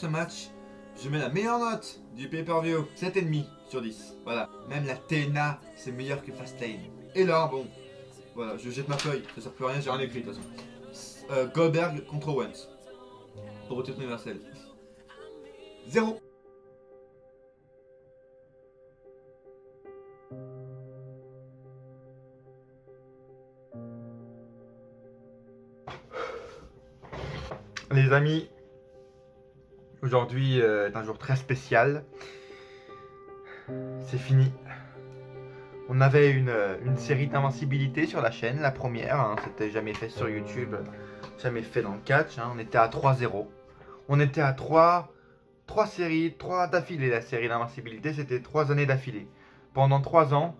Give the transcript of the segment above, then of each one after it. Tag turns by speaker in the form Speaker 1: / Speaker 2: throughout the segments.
Speaker 1: Ce match, je mets la meilleure note du pay-per-view, 7,5 sur 10. Voilà, même la TNA, c'est meilleur que Fastlane. Et là, bon, voilà, je jette ma feuille, ça sert plus à rien, j'ai rien écrit de toute façon. Goldberg contre Owens, pour le titre universel. 0. Les amis, aujourd'hui est un jour très spécial. C'est fini. On avait une série d'invincibilité sur la chaîne, la première, hein, c'était jamais fait sur YouTube, jamais fait dans le catch, hein, on était à 3-0. On était à 3 séries, 3 d'affilée la série d'invincibilité, c'était 3 années d'affilée. Pendant 3 ans,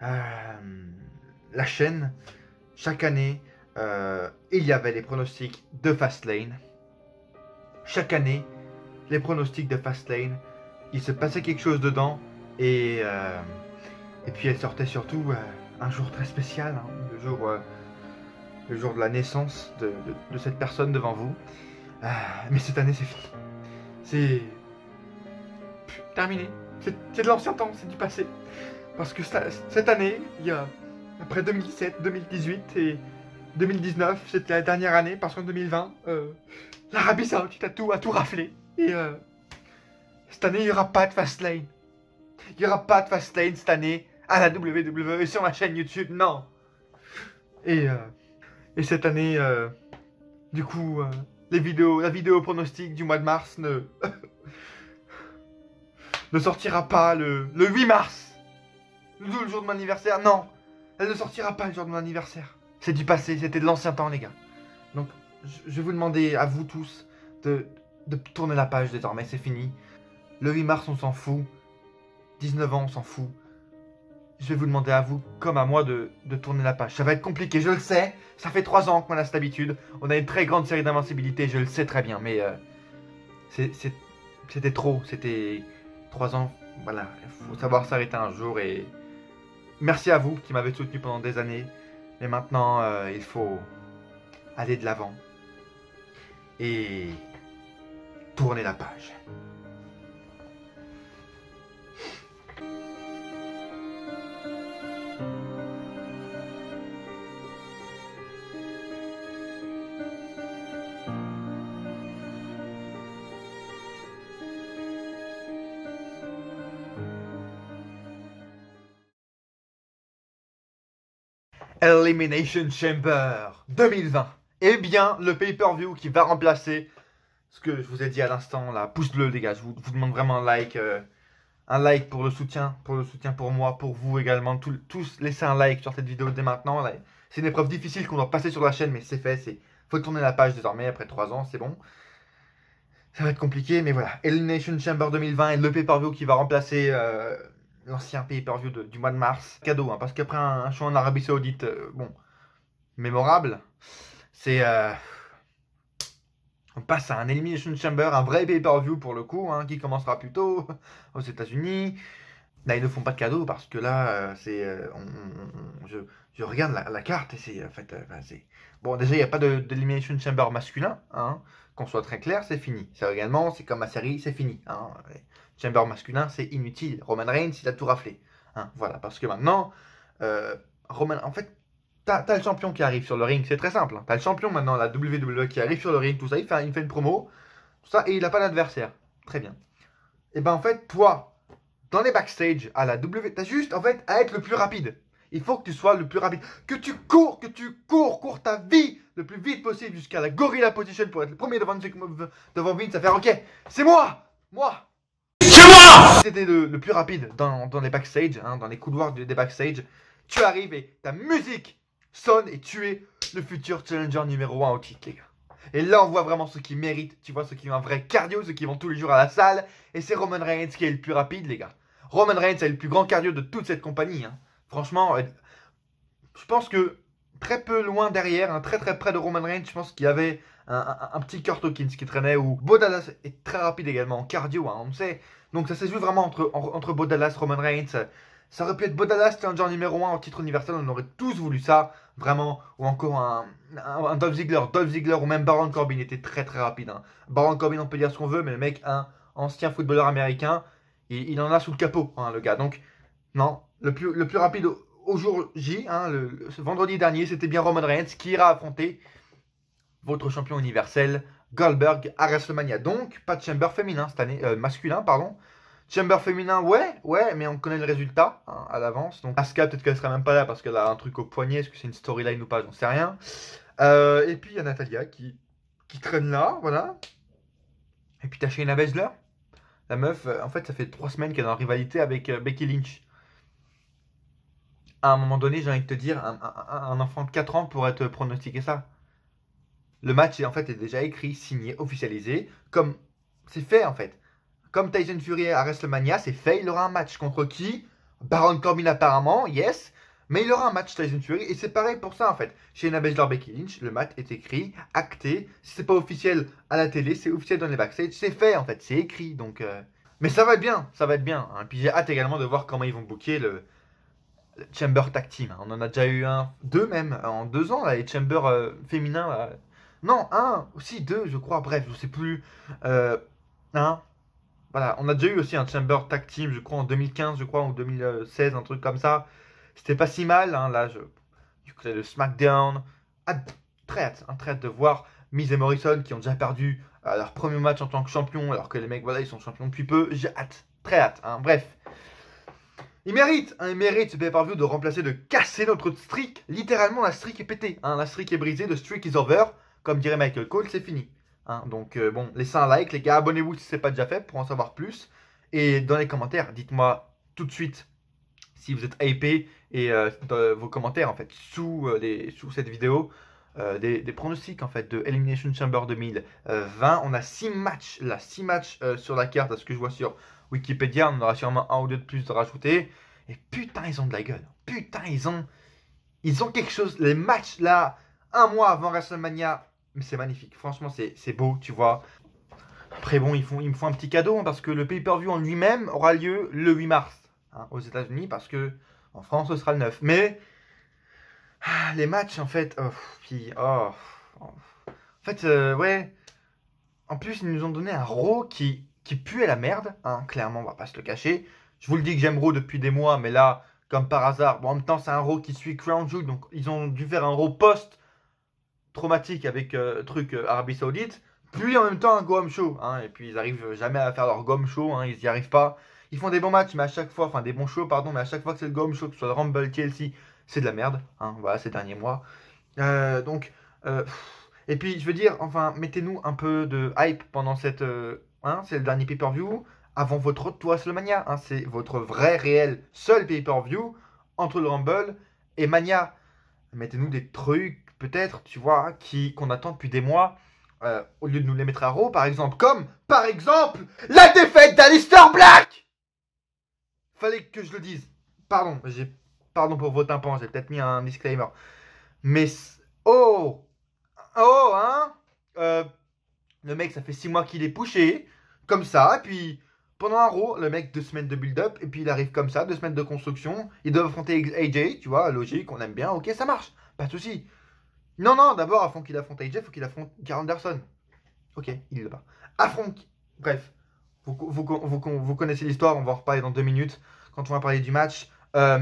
Speaker 1: la chaîne, chaque année, il y avait les pronostics de Fastlane. Chaque année, les pronostics de Fastlane, il se passait quelque chose dedans et puis elle sortait surtout un jour très spécial, hein, le jour de la naissance de cette personne devant vous. Mais cette année c'est fini. C'est terminé. C'est de l'ancien temps, c'est du passé. Parce que cette année, il y a après 2017, 2018 et 2019, c'était la dernière année parce qu'en 2020, l'Arabie Saoudite a tout raflé. Et cette année, il n'y aura pas de Fastlane. Il n'y aura pas de Fastlane cette année à la WWE sur ma chaîne YouTube, non. Et cette année, du coup, la vidéo pronostic du mois de mars ne sortira pas le 8 mars. Le jour de mon anniversaire, non. Elle ne sortira pas le jour de mon anniversaire. C'est du passé, c'était de l'ancien temps, les gars. Donc, je vais vous demander à vous tous de tourner la page désormais, c'est fini. Le 8 mars, on s'en fout. 19 ans, on s'en fout. Je vais vous demander à vous, comme à moi, de tourner la page. Ça va être compliqué, je le sais. Ça fait 3 ans qu'on a cette habitude. On a une très grande série d'invincibilité, je le sais très bien. Mais c'était trop. C'était 3 ans. Voilà, il faut savoir s'arrêter un jour. Et merci à vous qui m'avez soutenu pendant des années. Mais maintenant, il faut aller de l'avant. Et tourner la page. Elimination Chamber 2020. Eh bien, le pay-per-view qui va remplacer ce que je vous ai dit à l'instant, là, pouce bleu les gars, je vous demande vraiment un like pour le soutien pour moi, pour vous également, tous laissez un like sur cette vidéo dès maintenant. C'est une épreuve difficile qu'on doit passer sur la chaîne, mais c'est fait, faut tourner la page désormais, après 3 ans, c'est bon. Ça va être compliqué, mais voilà, Elimination Chamber 2020 et le pay-per-view qui va remplacer l'ancien pay-per-view du mois de mars. Cadeau, hein, parce qu'après un show en Arabie Saoudite, bon, mémorable, c'est... on passe à un Elimination Chamber, un vrai pay-per-view pour le coup, hein, qui commencera plus tôt aux États-Unis. Là, ils ne font pas de cadeau parce que là, je regarde la carte et c'est en fait, c'est bon. Déjà, il n'y a pas d'Elimination Chamber masculin, hein, qu'on soit très clair, c'est fini. C'est également, c'est comme ma série, c'est fini. Hein. Chamber masculin, c'est inutile. Roman Reigns, il a tout raflé. Hein, voilà, parce que maintenant, en fait, t'as le champion qui arrive sur le ring, c'est très simple. Hein. T'as le champion maintenant, la WWE qui arrive sur le ring, tout ça, il fait une promo, tout ça, et il n'a pas d'adversaire. Très bien. Et ben en fait, toi, dans les backstage à la WWE, t'as juste en fait à être le plus rapide. Il faut que tu sois le plus rapide. Que tu cours ta vie le plus vite possible jusqu'à la gorilla position pour être le premier devant Vince à faire ok, c'est moi. C'est moi. Si t'étais le plus rapide dans les backstage, hein, dans les couloirs des backstage, tu arrives et ta musique sonne et tu es le futur challenger numéro 1 au titre, les gars. Et là, on voit vraiment ceux qui méritent, tu vois, ceux qui ont un vrai cardio, ceux qui vont tous les jours à la salle. Et c'est Roman Reigns qui est le plus rapide, les gars. Roman Reigns a le plus grand cardio de toute cette compagnie. Hein. Franchement, je pense que très peu loin derrière, hein, très près de Roman Reigns, je pense qu'il y avait un petit Kurt Hawkins qui traînait. Ou Bo Dallas est très rapide également en cardio, hein, on sait. Donc ça s'est joué vraiment entre Bo Dallas, Roman Reigns. Ça aurait pu être Bodala, challenger numéro 1 en titre universel, on aurait tous voulu ça, vraiment. Ou encore un Dolph Ziggler ou même Baron Corbin était très très rapide. Hein. Baron Corbin, on peut dire ce qu'on veut, mais le mec, un ancien footballeur américain, il en a sous le capot, hein, le gars. Donc, non, le plus rapide au jour J, hein, ce vendredi dernier, c'était bien Roman Reigns qui ira affronter votre champion universel, Goldberg, à WrestleMania. Donc, pas de Chamber féminin cette année, masculin, pardon. Chamber féminin, ouais, mais on connaît le résultat hein, à l'avance. Donc, Asuka, peut-être qu'elle sera même pas là parce qu'elle a un truc au poignet. Est-ce que c'est une storyline ou pas? J'en sais rien. Et puis, il y a Natalia qui traîne là, voilà. Et puis, t'as Shayna Baszler. La meuf, en fait, ça fait 3 semaines qu'elle est en rivalité avec Becky Lynch. À un moment donné, j'ai envie de te dire, un enfant de 4 ans pourrait te pronostiquer ça. Le match est en fait est déjà écrit, signé, officialisé, comme c'est fait en fait. Comme Tyson Fury à WrestleMania, c'est fait, il aura un match contre qui? Baron Corbin apparemment, yes, mais il aura un match Tyson Fury et c'est pareil pour ça en fait. Chez Baszler Becky Lynch, le match est écrit, acté. Si c'est pas officiel à la télé, c'est officiel dans les backstage, c'est fait en fait, c'est écrit donc. Mais ça va être bien, ça va être bien. Hein. Puis j'ai hâte également de voir comment ils vont booker le Chamber Tag Team. On en a déjà eu deux même, en 2 ans là, les Chamber féminins là. Non, un, aussi deux, je crois, bref, je sais plus. Un. Voilà, on a déjà eu aussi un Chamber Tag Team, je crois, en 2015, je crois, ou 2016, un truc comme ça. C'était pas si mal, hein, là, du côté de SmackDown. Très hâte de voir Miz et Morrison qui ont déjà perdu leur premier match en tant que champion, alors que les mecs, voilà, ils sont champions depuis peu. J'ai hâte, très hâte, hein, bref. Il mérite ce pay-per-view de remplacer, de casser notre streak. Littéralement, la streak est pétée. Hein, la streak est brisée, the streak is over. Comme dirait Michael Cole, c'est fini. Hein, donc, bon, laissez un like, les gars. Abonnez-vous si ce n'est pas déjà fait pour en savoir plus. Et dans les commentaires, dites-moi tout de suite si vous êtes hypé et dans vos commentaires, en fait, sous cette vidéo, des pronostics, en fait, de Elimination Chamber 2020. On a 6 matchs, là, 6 matchs sur la carte, à ce que je vois sur Wikipédia. On aura sûrement un ou deux de plus de rajouter. Et putain, ils ont de la gueule. Putain, ils ont quelque chose. Les matchs, là, un mois avant WrestleMania, mais c'est magnifique. Franchement, c'est beau, tu vois. Après, bon, ils me font un petit cadeau hein, parce que le pay-per-view en lui-même aura lieu le 8 mars hein, aux États-Unis parce que en France, ce sera le 9. Mais les matchs, en fait, en fait, ouais. En plus, ils nous ont donné un Raw qui pue à la merde, hein, clairement, on va pas se le cacher. Je vous le dis que j'aime Raw depuis des mois, mais là, comme par hasard, bon, en même temps, c'est un Raw qui suit Crown Jewel, donc ils ont dû faire un Raw post-traumatique avec Arabie Saoudite, puis en même temps un Go Home Show, hein, et puis ils arrivent jamais à faire leur Go Home Show, hein, ils y arrivent pas. Ils font des bons matchs, mais à chaque fois, enfin des bons shows, pardon, mais à chaque fois que c'est le Go Home Show, que ce soit le Rumble, TLC, c'est de la merde, hein, voilà, ces derniers mois. Donc, et puis, je veux dire, enfin, mettez-nous un peu de hype pendant cette. Hein, c'est le dernier pay-per-view avant votre retour à WrestleMania. Hein, c'est votre vrai, réel, seul pay-per-view entre le Rumble et Mania. Mettez-nous des trucs, peut-être, tu vois, qu'on attend depuis des mois, au lieu de nous les mettre à Raw, par exemple. Comme, par exemple, la défaite d'Aleister Black. Fallait que je le dise. Pardon pour vos tympans, j'ai peut-être mis un disclaimer. Mais, oh! Oh, hein le mec, ça fait 6 mois qu'il est pushé, comme ça, et puis pendant un Raw, le mec, 2 semaines de build-up, et puis il arrive comme ça, 2 semaines de construction, il doit affronter AJ, tu vois, logique, on aime bien, ok, ça marche, pas de souci. Non, d'abord, avant qu'il affronte AJ, il faut qu'il affronte Karl Anderson. Ok, il est là-bas. Affronte, bref, vous connaissez l'histoire, on va en reparler dans 2 minutes, quand on va parler du match, par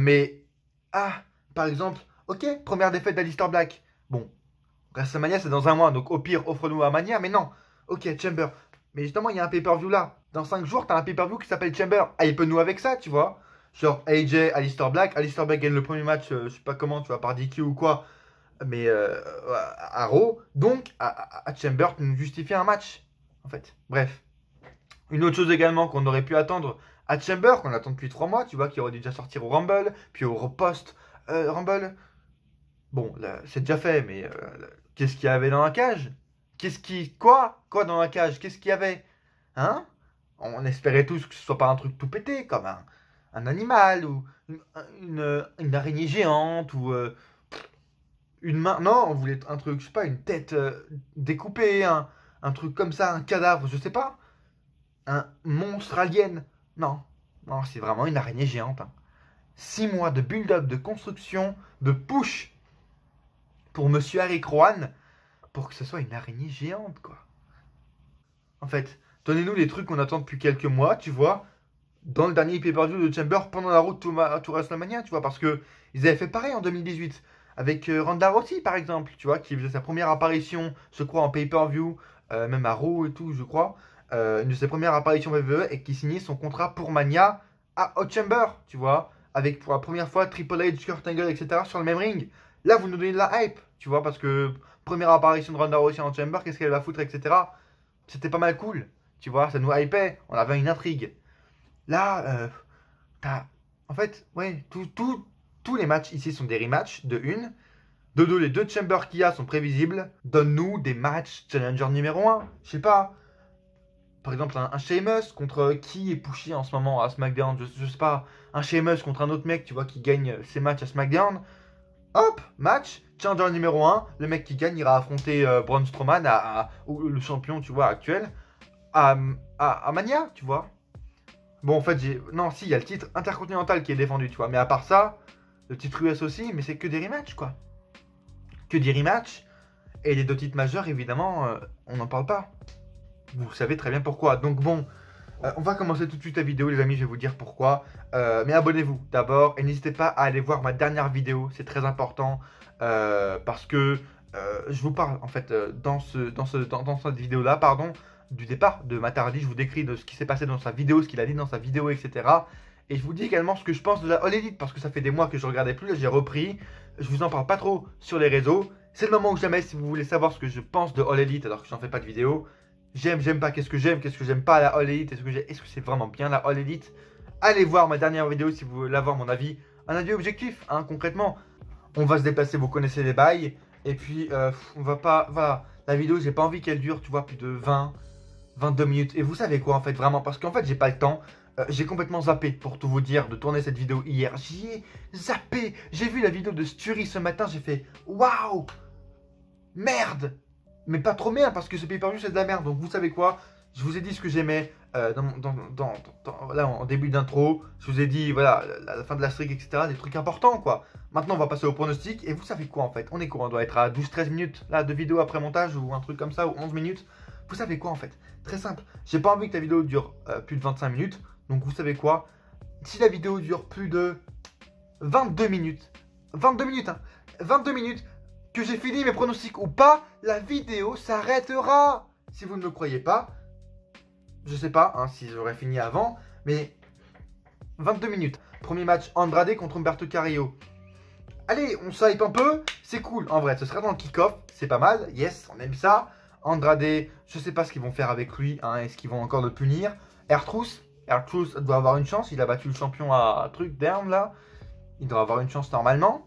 Speaker 1: exemple, ok, première défaite d'Alistair Black, bon, WrestleMania, c'est dans un mois, donc au pire, offre-nous à Mania, mais non. Ok, Chamber. Mais justement, il y a un pay-per-view là. Dans 5 jours, t'as un pay-per-view qui s'appelle Chamber. Ah, il peut nous avec ça, tu vois. Genre AJ, Alistair Black. Alistair Black gagne le premier match, je sais pas comment, tu vois, par DQ ou quoi. Mais à Raw. Donc, à Chamber, tu nous justifies un match. En fait. Bref. Une autre chose également qu'on aurait pu attendre à Chamber, qu'on attend depuis 3 mois, tu vois, qui aurait dû déjà sortir au Rumble, puis au post Rumble. Bon, là, c'est déjà fait, mais qu'est-ce qu'il y avait dans la cage? Quoi dans la cage? Qu'est-ce qu'il y avait? Hein? On espérait tous que ce soit pas un truc tout pété, comme un animal, ou une araignée géante, ou une main. Non, on voulait un truc, je sais pas, une tête découpée, un truc comme ça, un cadavre, je sais pas. Un monstre alien. Non, c'est vraiment une araignée géante. Hein. 6 mois de build-up, de construction, de push pour Monsieur Eric Rowan pour que ce soit une araignée géante, quoi. En fait, donnez-nous les trucs qu'on attend depuis quelques mois, tu vois, dans le dernier pay-per-view de Chamber pendant la route to WrestleMania, tu vois, parce que ils avaient fait pareil en 2018 avec Ronda Rousey, par exemple, tu vois, qui faisait sa première apparition, je crois, en pay-per-view, même à Raw et tout, je crois, une de ses premières apparitions WWE et qui signait son contrat pour Mania à Hot Chamber, tu vois, avec pour la première fois Triple H, Kurt Angle, etc. sur le même ring. Là, vous nous donnez de la hype, tu vois, parce que première apparition de Ronda Rousey en Chamber, qu'est-ce qu'elle va foutre, etc. C'était pas mal cool, tu vois, ça nous hypait, on avait une intrigue. Là, t'as. En fait, ouais, tous les matchs ici sont des rematchs de une. De deux, les deux chambers qu'il y a sont prévisibles. Donne-nous des matchs challenger numéro 1. Je sais pas. Par exemple, un Sheamus contre qui est pushy en ce moment à SmackDown. Je sais pas. Un Sheamus contre un autre mec, tu vois, qui gagne ses matchs à SmackDown. Hop, match, challenger numéro 1. Le mec qui gagne ira affronter Braun Strowman, ou le champion, tu vois, actuel, à Mania, tu vois. Bon, en fait, non, si, il y a le titre intercontinental qui est défendu, tu vois. Mais à part ça, le titre US aussi, mais c'est que des rematchs, quoi. Que des rematchs. Et les deux titres majeurs, évidemment, on n'en parle pas. Vous savez très bien pourquoi. Donc bon, on va commencer tout de suite la vidéo, les amis, je vais vous dire pourquoi. Mais abonnez-vous d'abord et n'hésitez pas à aller voir ma dernière vidéo, c'est très important. Parce que je vous parle, en fait, dans cette vidéo-là, pardon, du départ de Matt Hardy. Je vous décris de ce qui s'est passé dans sa vidéo, ce qu'il a dit dans sa vidéo, etc. Et je vous dis également ce que je pense de la All Elite, parce que ça fait des mois que je ne regardais plus, là j'ai repris. Je vous en parle pas trop sur les réseaux. C'est le moment ou jamais si vous voulez savoir ce que je pense de All Elite alors que je n'en fais pas de vidéo. J'aime pas, qu'est-ce que j'aime pas à la All Elite, est-ce que c'est vraiment bien la All Elite? Allez voir ma dernière vidéo si vous voulez avoir mon avis. Un avis objectif, hein, concrètement. On va se déplacer, vous connaissez les bails. Et puis, on va pas... Voilà, la vidéo, j'ai pas envie qu'elle dure, tu vois, plus de 22 minutes. Et vous savez quoi, en fait, vraiment, parce qu'en fait, j'ai pas le temps. J'ai complètement zappé, pour tout vous dire, de tourner cette vidéo hier. J'y ai zappé. J'ai vu la vidéo de Sturi ce matin, j'ai fait waouh, merde. Mais pas trop merde, parce que ce pay-per-view, c'est de la merde. Donc, vous savez quoi, je vous ai dit ce que j'aimais là, en début d'intro. Je vous ai dit, voilà, la fin de la streak, etc. Des trucs importants, quoi. Maintenant, on va passer au pronostic. Et vous savez quoi, en fait? On est quoi? On doit être à 12-13 minutes là, de vidéo après montage, ou un truc comme ça, ou 11 minutes. Vous savez quoi, en fait? Très simple. J'ai pas envie que la vidéo dure plus de 25 minutes. Donc, vous savez quoi? Si la vidéo dure plus de 22 minutes, 22 minutes, hein, 22 minutes, que j'ai fini mes pronostics ou pas, la vidéo s'arrêtera. Si vous ne me croyez pas, je sais pas hein, si j'aurais fini avant, mais 22 minutes. Premier match, Andrade contre Humberto Carrillo. Allez, on s'hype un peu, c'est cool. En vrai, ce sera dans le kick-off, c'est pas mal. Yes, on aime ça. Andrade, je sais pas ce qu'ils vont faire avec lui. Hein, est-ce qu'ils vont encore le punir? R-Truth doit avoir une chance. Il a battu le champion à truc d'Erne là. Il doit avoir une chance normalement.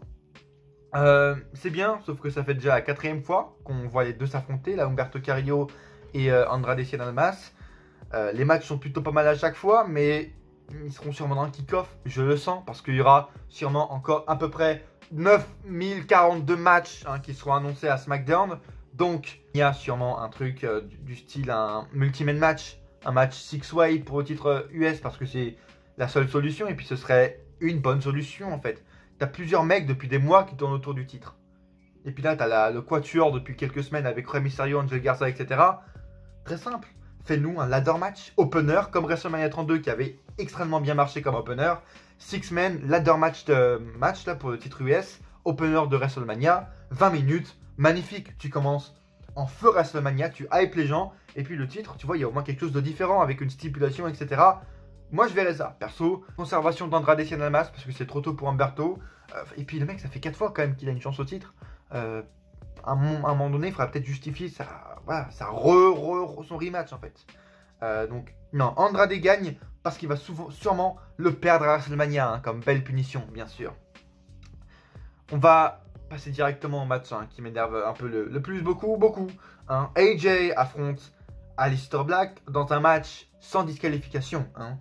Speaker 1: C'est bien, sauf que ça fait déjà la 4e fois qu'on voit les deux s'affronter, là, Humberto Carrillo et Andrade Cien Almas. Les matchs sont plutôt pas mal à chaque fois, mais ils seront sûrement dans le kick-off, je le sens, parce qu'il y aura sûrement encore à peu près 9042 matchs hein, qui seront annoncés à SmackDown. Donc, il y a sûrement un truc du style un multi-man match, un match six-way pour le titre US, parce que c'est la seule solution, et puis ce serait une bonne solution en fait. T'as plusieurs mecs depuis des mois qui tournent autour du titre. Et puis là, t'as le quatuor depuis quelques semaines avec Rey Mysterio, Angel Garza, etc. Très simple. Fais-nous un ladder match, opener, comme WrestleMania 32 qui avait extrêmement bien marché comme opener. Six-man, ladder match là, pour le titre US. Opener de WrestleMania, 20 minutes. Magnifique. Tu commences en feu WrestleMania, tu hype les gens. Et puis le titre, tu vois, il y a au moins quelque chose de différent avec une stipulation, etc. Moi, je verrais ça. Perso, conservation d'Andrade Cien Almas parce que c'est trop tôt pour Humberto. Et puis, le mec, ça fait 4 fois quand même qu'il a une chance au titre. À un moment donné, il faudra peut-être justifier son rematch en fait. Donc, non, Andrade gagne parce qu'il va sûrement le perdre à WrestleMania, hein, comme belle punition, bien sûr. On va passer directement au match hein, qui m'énerve un peu le plus, beaucoup. Hein. AJ affronte Aleister Black dans un match sans disqualification. Hein.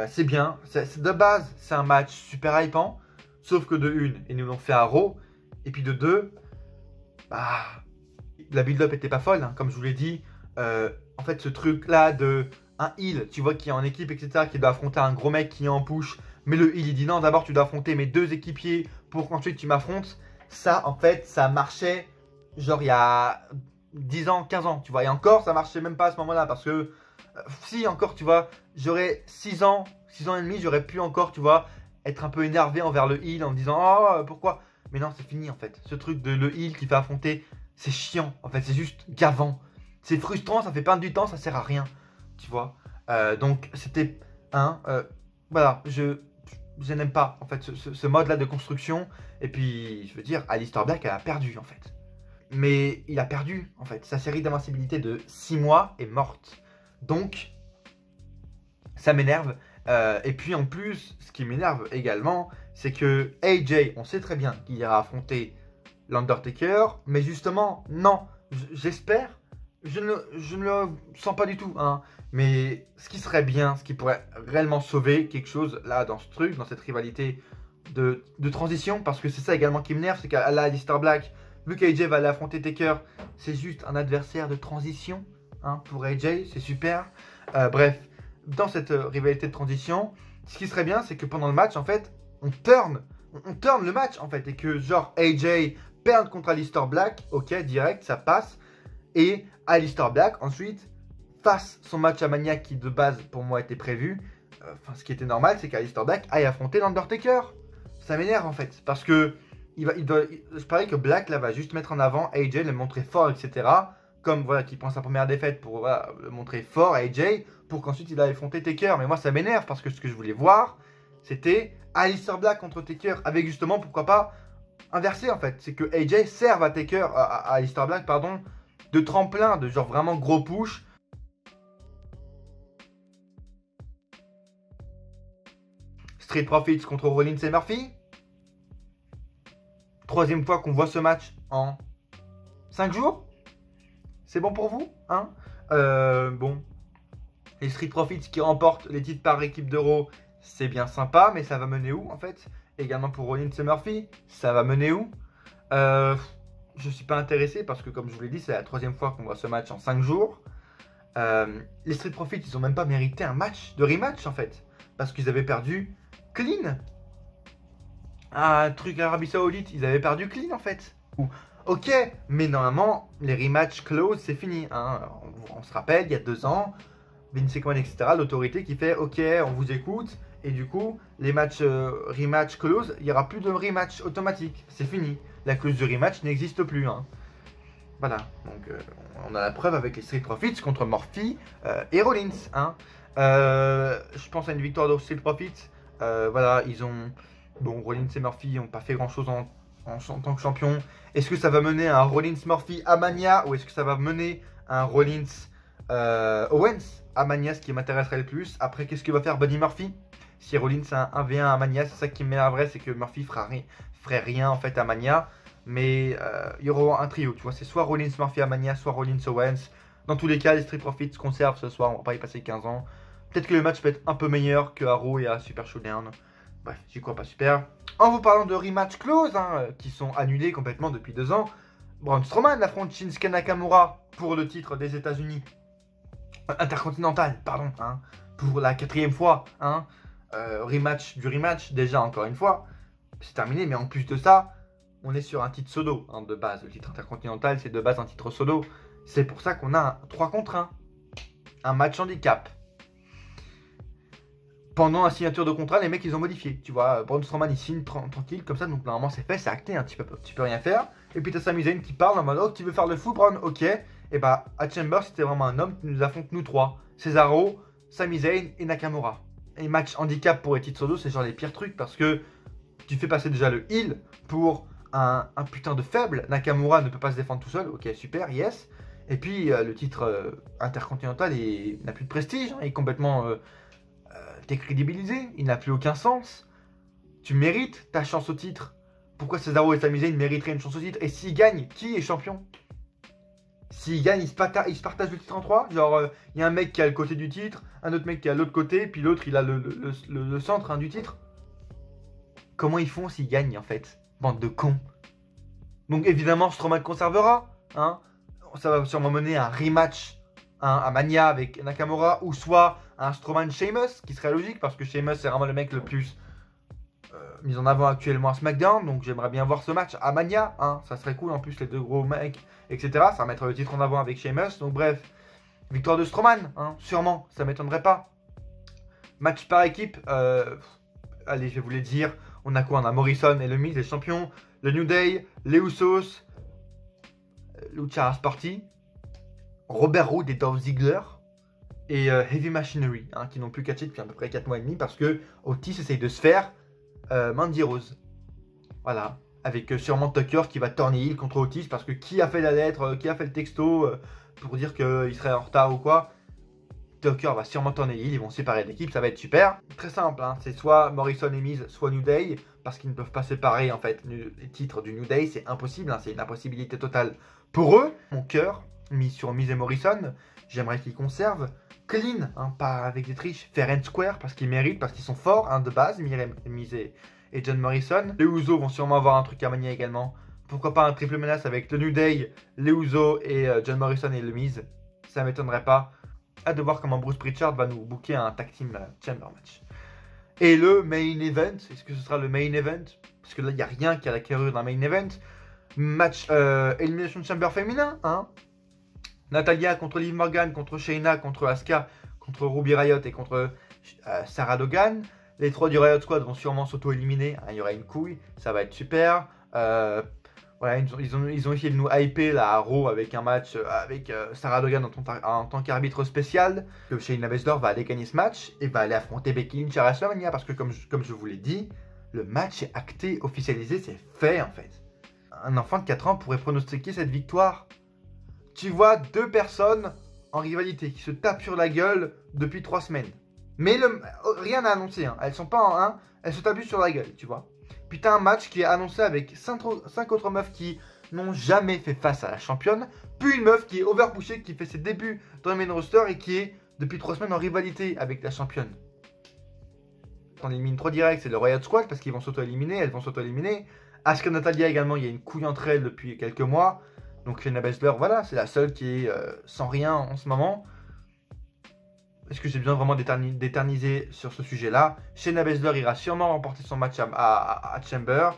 Speaker 1: C'est bien, de base, c'est un match super hypant, sauf que de une, ils nous l'ont fait à Raw, et puis de deux, bah, la build-up était pas folle, hein, comme je vous l'ai dit. En fait, ce truc-là de un heel, tu vois, qui est en équipe, etc., qui doit affronter un gros mec qui est en push, Mais le heel, il dit non, d'abord tu dois affronter mes 2 équipiers pour qu'ensuite tu m'affrontes. Ça, en fait, ça marchait genre il y a 10 ans, 15 ans, tu vois. Et encore, ça marchait même pas à ce moment-là parce que si encore, tu vois, j'aurais 6 ans, 6 ans et demi, j'aurais pu encore, tu vois, être un peu énervé envers le heel en me disant oh pourquoi. Mais non, c'est fini en fait. Ce truc de le heel qui fait affronter, c'est chiant. En fait, c'est juste gavant. C'est frustrant, ça fait perdre du temps, ça sert à rien, tu vois. Donc c'était voilà, je n'aime pas en fait ce mode-là de construction. Et puis, je veux dire, Aleister Black a perdu en fait. Mais il a perdu en fait. Sa série d'invincibilité de 6 mois est morte. Donc, ça m'énerve. Et puis en plus, ce qui m'énerve également, c'est que AJ, on sait très bien qu'il ira affronter l'Undertaker, mais justement, non, j'espère, je ne le sens pas du tout, hein. Mais ce qui serait bien, ce qui pourrait réellement sauver quelque chose là dans ce truc, dans cette rivalité de transition, parce que c'est ça également qui m'énerve, c'est qu'à la Aleister Black, vu qu'AJ va aller affronter Taker, c'est juste un adversaire de transition, hein, pour AJ, c'est super. Bref, dans cette rivalité de transition, ce qui serait bien, c'est que pendant le match, en fait, on turn le match, en fait, et que genre AJ perde contre Aleister Black, ok, direct, ça passe, et Aleister Black, ensuite, fasse son match à Mania qui, de base, pour moi, était prévu. Enfin, ce qui était normal, c'est qu'Aleister Black aille affronter l'Undertaker. Ça m'énerve, en fait, parce que je parie que Black, là, va juste mettre en avant AJ, le montrer fort, etc., comme, voilà, qui prend sa première défaite pour, voilà, le montrer fort à AJ, pour qu'ensuite il aille affronter Taker. Mais moi, ça m'énerve, parce que ce que je voulais voir, c'était Aleister Black contre Taker, avec justement, pourquoi pas, inversé en fait, c'est que AJ serve à Taker, à Aleister Black, pardon, de tremplin, de genre vraiment gros push. Street Profits contre Rollins et Murphy. 3e fois qu'on voit ce match en 5 jours. C'est bon pour vous, hein? Bon, les Street Profits qui remportent les titres par équipe d'Euro, c'est bien sympa, mais ça va mener où en fait? Également pour Rollins et Murphy, ça va mener où? Je suis pas intéressé parce que comme je vous l'ai dit, c'est la 3e fois qu'on voit ce match en 5 jours. Les Street Profits, ils ont même pas mérité un match de rematch en fait, parce qu'ils avaient perdu clean. Un truc à Arabie Saoudite, ils avaient perdu clean en fait. Ok, mais normalement, les rematch close, c'est fini, hein. On se rappelle, il y a 2 ans, Vince McMahon, etc., l'autorité qui fait ok, on vous écoute. Et du coup, les matchs rematch close, il n'y aura plus de rematch automatique. C'est fini. La clause de rematch n'existe plus, hein. Voilà. Donc, on a la preuve avec les Street Profits contre Murphy et Rollins, hein. Je pense à une victoire de Street Profits. Voilà, ils ont... Bon, Rollins et Murphy n'ont pas fait grand-chose en tant que champion. Est-ce que ça va mener à un Rollins-Murphy à Mania ou est-ce que ça va mener à un Rollins-Owens à Mania, ce qui m'intéresserait le plus? Après, qu'est-ce que va faire Buddy Murphy? Si Rollins a un 1v1 à Mania, c'est ça qui m'énerverait, c'est que Murphy ferait rien en fait à Mania. Mais il y aura un trio, tu vois, c'est soit Rollins Murphy à Mania, soit Rollins Owens. Dans tous les cas, les Street Profits se conservent ce soir, on va pas y passer 15 ans. Peut-être que le match peut être un peu meilleur que à Raw et à Super Showdown. Bref, j'y crois pas super. En vous parlant de rematch close, hein, qui sont annulés complètement depuis 2 ans, Braun Strowman affronte Shinsuke Nakamura pour le titre des États-Unis. Intercontinental, pardon, hein, pour la 4e fois, hein. Rematch du rematch, déjà encore une fois, c'est terminé, mais en plus de ça, on est sur un titre solo, hein, de base. Le titre intercontinental, c'est de base un titre solo. C'est pour ça qu'on a un 3 contre 1, un match handicap. Pendant la signature de contrat, les mecs ils ont modifié. Tu vois, Braun Strowman il signe tranquille comme ça, donc normalement c'est fait, c'est acté, hein, tu peux rien faire. Et puis t'as Sami Zayn qui parle en mode oh, tu veux faire le fou, Braun? Ok. Et bah à Chamber c'était vraiment un homme qui nous affronte nous 3, Cesaro, Sami Zayn et Nakamura. Et match handicap pour les titres solo, c'est genre les pires trucs parce que tu fais passer déjà le heel pour un putain de faible. Nakamura ne peut pas se défendre tout seul, ok super, yes. Et puis le titre intercontinental n'a plus de prestige, hein, il est complètement décrédibilisé, il n'a plus aucun sens. Tu mérites ta chance au titre. Pourquoi Cesaro et Sami Zayn mériteraient une chance au titre? Et s'ils gagnent, qui est champion? S'ils gagnent, ils se partagent le titre en 3. Genre, il y a un mec qui a le côté du titre, un autre mec qui a l'autre côté, puis l'autre il a le centre, hein, du titre. Comment ils font s'ils gagnent en fait? Bande de cons. Donc évidemment, Strowman conservera, hein. Ça va sûrement mener à un rematch, hein, à Mania avec Nakamura, ou soit un Strowman Sheamus, qui serait logique parce que Sheamus c'est vraiment le mec le plus mis en avant actuellement à SmackDown, donc j'aimerais bien voir ce match à Mania, hein, ça serait cool, en plus les deux gros mecs, etc. Ça mettra le titre en avant avec Sheamus, donc bref, victoire de Strowman, hein, sûrement, ça m'étonnerait pas. Match par équipe, allez, je vais vous les dire, on a quoi? On a Morrison et le Miz, les champions, le New Day, les Usos, Lucha House Party, Robert Roode et Dolph Ziggler, et Heavy Machinery, hein, qui n'ont plus catché depuis à peu près 4 mois et demi, parce que Otis essaye de se faire Mandy Rose. Voilà. Avec sûrement Tucker qui va tourner heel contre Otis, parce que qui a fait la lettre, qui a fait le texto pour dire qu'il serait en retard ou quoi? Tucker va sûrement tourner heel, ils vont séparer l'équipe, ça va être super. Très simple, hein, c'est soit Morrison et Miz, soit New Day, parce qu'ils ne peuvent pas séparer en fait les titres du New Day, c'est impossible, hein, c'est une impossibilité totale pour eux. Mon cœur, mis sur Miz et Morrison, j'aimerais qu'ils conservent clean, hein, pas avec des triches, fair and square, parce qu'ils méritent, parce qu'ils sont forts, hein, de base, Miz et John Morrison. Les Usos vont sûrement avoir un truc à manier également. Pourquoi pas un triple menace avec le New Day, les Usos et John Morrison et le Miz, ça m'étonnerait pas. Hâte de voir comment Bruce Pritchard va nous booker un tag team chamber match. Et le main event, est-ce que ce sera le main event? Parce que là, il n'y a rien qui a la carrure d'un main event. Match Elimination Chamber féminin, hein. Natalia contre Liv Morgan, contre Shayna, contre Asuka, contre Ruby Riott et contre Sarah Logan. Les 3 du Riot Squad vont sûrement s'auto-éliminer, hein, il y aura une couille, ça va être super. Voilà, ils ont essayé de nous hyper là, à Raw avec un match avec Sarah Logan en tant qu'arbitre spécial. Que Shayna Baszler va aller gagner ce match et va aller affronter Becky Lynch à WrestleMania, parce que comme je vous l'ai dit, le match est acté, officialisé, c'est fait en fait. Un enfant de 4 ans pourrait pronostiquer cette victoire. Tu vois 2 personnes en rivalité qui se tapent sur la gueule depuis 3 semaines. Mais rien n'a annoncé, hein. Elles sont pas en 1, elles se tapent sur la gueule, tu vois. Puis t'as un match qui est annoncé avec 5 autres meufs qui n'ont jamais fait face à la championne. Puis une meuf qui est overpushée, qui fait ses débuts dans le main roster et qui est depuis 3 semaines en rivalité avec la championne. On élimine 3 directs, c'est le Riot Squad parce qu'ils vont s'auto-éliminer, elles vont s'auto-éliminer. Asuka Natalia également, il y a une couille entre elles depuis quelques mois. Donc Shayna Baszler, voilà, c'est la seule qui est sans rien en ce moment. Est-ce que j'ai besoin vraiment d'éterniser sur ce sujet-là? Shayna Baszler ira sûrement remporter son match à Chamber.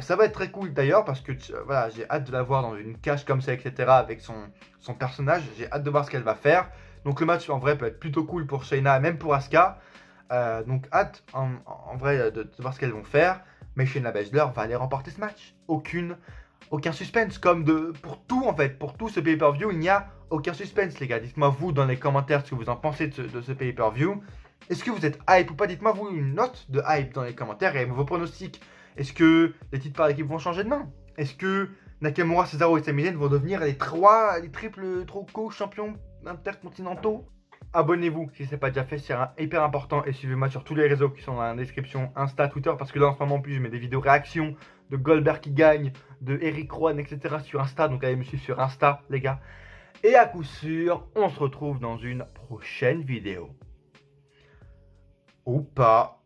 Speaker 1: Ça va être très cool d'ailleurs, parce que voilà, j'ai hâte de la voir dans une cage comme ça, etc. avec son personnage. J'ai hâte de voir ce qu'elle va faire. Donc le match en vrai peut être plutôt cool pour Shayna et même pour Asuka. Donc hâte en vrai de voir ce qu'elles vont faire. Mais Shayna Baszler va aller remporter ce match. Aucun suspense, comme pour tout en fait, pour tout ce pay-per-view, il n'y a aucun suspense les gars. Dites-moi vous dans les commentaires ce que vous en pensez de ce pay-per-view. Est-ce que vous êtes hype ou pas? Dites-moi vous une note de hype dans les commentaires et vos pronostics. Est-ce que les titres par équipe vont changer de main? Est-ce que Nakamura, Cesaro et Sami Zayn vont devenir les triples Troco champions intercontinentaux? Abonnez-vous si ce n'est pas déjà fait, c'est hyper important, et suivez-moi sur tous les réseaux qui sont dans la description, Insta, Twitter, parce que là en ce moment en plus je mets des vidéos réactions de Goldberg qui gagne, de Eric Rowan, etc. sur Insta, donc allez me suivre sur Insta les gars. Et à coup sûr, on se retrouve dans une prochaine vidéo. Ou pas.